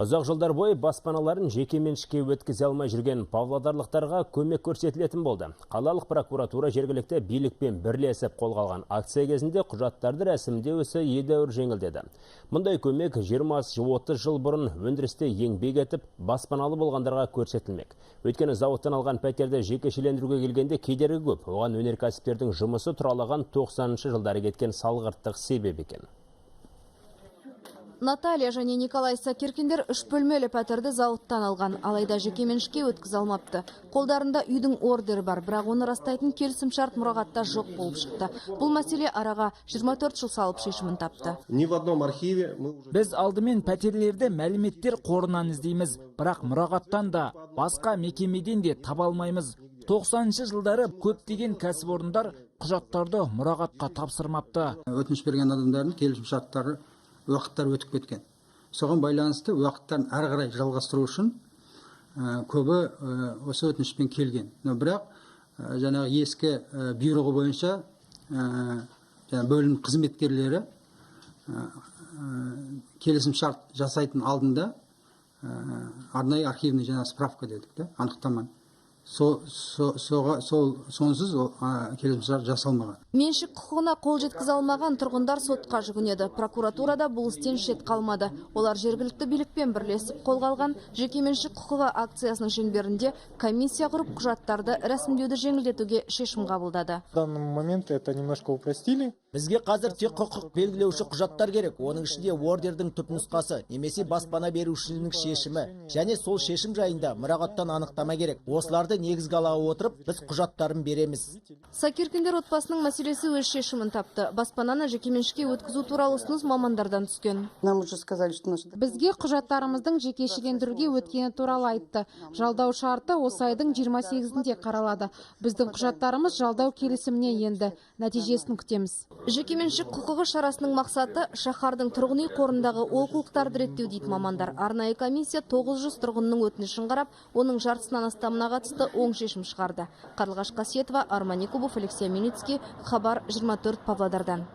Ұзақ жылдар бойы баспаналарын жеке меншікке өткізе алмай жүрген павлодарлықтарға көмек көрсетілетін болды. Қалалық прокуратура жергілікті билікпен бірлесіп қолға алған акция кезінде құжаттарды рәсімдеу ісі едәуір жеңілдеді. Мұндай көмек 20-30 жыл бұрын өндірісте еңбек етіп, баспаналы болғандарға көрсетілмек. Өйткені зауыттан алған пәтерді жекешелендіруге келгенде кедергі көп. Оған өнеркәсіптердің жұмысы тұралаған 90-шы жылдары кеткен салғырттық себеп екен. Наталья және Николай Сакиркиндер 3 бөлмелі пәтерді зауыттан алған, алайда жеке меншікке өткізе алмапты. Қолдарында үйдің ордері бар, бірақ оны растайтын келісімшарт мұрағатта жоқ болып шықты. Бұл мәселе араға 24 жыл салып шешімін тапты. Біз алдымен пәтерлерді мәліметтер қорынан іздейміз, бірақ мұрағаттан да, басқа мекемеден де таба алмаймыз. 90-шы жылдары көптеген кәсіпорындар құжаттарды мұрағатқа тапсырмапты. Өтініш берген адамдардың келісімшарттары уақыттар өтіп кеткен. Соған байланысты уақыттарын әрі қарай жалғастыру үшін көбі осы өтінішпен келген. Бірақ жаңағы ескі бұйрығы бойынша бөлім қызметкерлері келісімшарт жасайтын алдында арнайы архивный справка дедік, анықтама. Сонсыз келісімшарт жасалмаған. Меншік құқығына қол жеткізе алмаған тұрғындар сотқа жүгінеді. Прокуратурада бұл істен шет қалмады. Олар жергілікті билікпен бірлесіп қолға алған жеке меншік құқығы акциясының шеңберінде комиссия құрып құжаттарды рәсімдеуді жеңілдетуге шешім қабылдады. В данный момент это немножко упростили. Бізге қазір тек құқық белгілеуші құжаттар керек. Оның ішінде ордердің түпнұсқасы, немесе баспана берушінің шешімі, және сол шешім жайында мұрағаттан анықтама керек. Осыларды негізге ала отырып, біз құжаттарын береміз. Сакиркиндер отбасының мәселесі өз шешімін тапты. Баспананы жеке меншікке өткізу туралы ұсыныс мамандардан түскен. Бізге құжаттарымыздың жекешелендіруге өткені туралы айтты. Жалдау шарты осы айдың 28-інде қаралады. Біздің құжаттарымыз жалдау келісіміне енді. Нәтижесін күтеміз. Жеке меншік құқығы шарасының мақсаты шаһардың тұрғын үй қорындағы олқылықтарды реттеу дейді мамандар. Арнайы комиссия 900 тұрғынның өтінішін қарап, оның жартысынан астамына қатысты оң шешім шығарды. Қарлығаш Қасиетова, Арман Якубов, Алексей Миницкий, Хабар 24 Павлодардан.